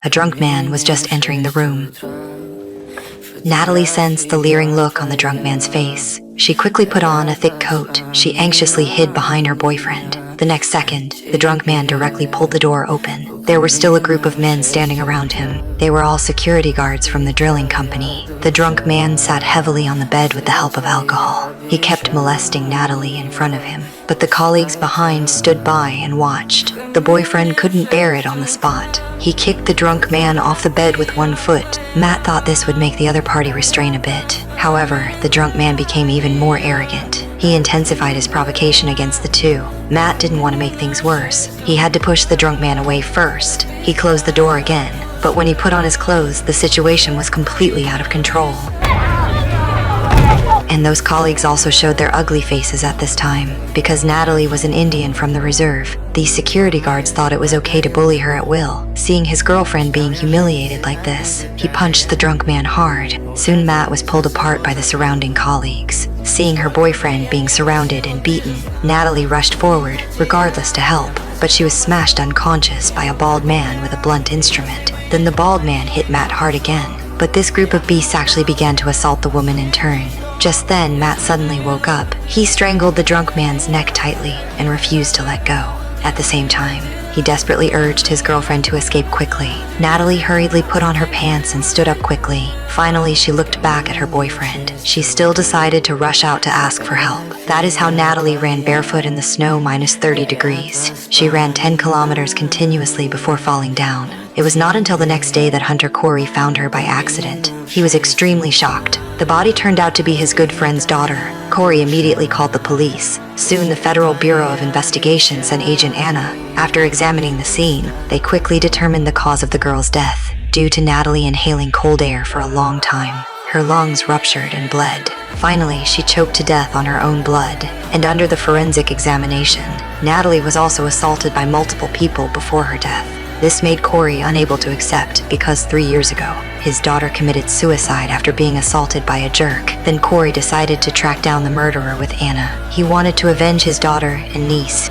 A drunk man was just entering the room. Natalie sensed the leering look on the drunk man's face. She quickly put on a thick coat. She anxiously hid behind her boyfriend. The next second, the drunk man directly pulled the door open. There were still a group of men standing around him. They were all security guards from the drilling company. The drunk man sat heavily on the bed with the help of alcohol. He kept molesting Natalie in front of him, but the colleagues behind stood by and watched. The boyfriend couldn't bear it on the spot. He kicked the drunk man off the bed with one foot. Matt thought this would make the other party restrain a bit. However, the drunk man became even more arrogant. He intensified his provocation against the two. Matt didn't want to make things worse. He had to push the drunk man away first. He closed the door again, but when he put on his clothes, the situation was completely out of control. And those colleagues also showed their ugly faces at this time. Because Natalie was an Indian from the reserve, these security guards thought it was okay to bully her at will. Seeing his girlfriend being humiliated like this, he punched the drunk man hard. Soon Matt was pulled apart by the surrounding colleagues. Seeing her boyfriend being surrounded and beaten, Natalie rushed forward, regardless to help, but she was smashed unconscious by a bald man with a blunt instrument. Then the bald man hit Matt hard again, but this group of beasts actually began to assault the woman in turn. Just then, Matt suddenly woke up. He strangled the drunk man's neck tightly and refused to let go. At the same time, he desperately urged his girlfriend to escape quickly. Natalie hurriedly put on her pants and stood up quickly. Finally, she looked back at her boyfriend. She still decided to rush out to ask for help. That is how Natalie ran barefoot in the snow -30 degrees. She ran 10 kilometers continuously before falling down. It was not until the next day that Hunter Corey found her by accident. He was extremely shocked. The body turned out to be his good friend's daughter. Corey immediately called the police. Soon the Federal Bureau of Investigation sent Agent Anna. After examining the scene, they quickly determined the cause of the girl's death, due to Natalie inhaling cold air for a long time. Her lungs ruptured and bled. Finally, she choked to death on her own blood. And under the forensic examination, Natalie was also assaulted by multiple people before her death. This made Corey unable to accept because 3 years ago, his daughter committed suicide after being assaulted by a jerk. Then Corey decided to track down the murderer with Anna. He wanted to avenge his daughter and niece.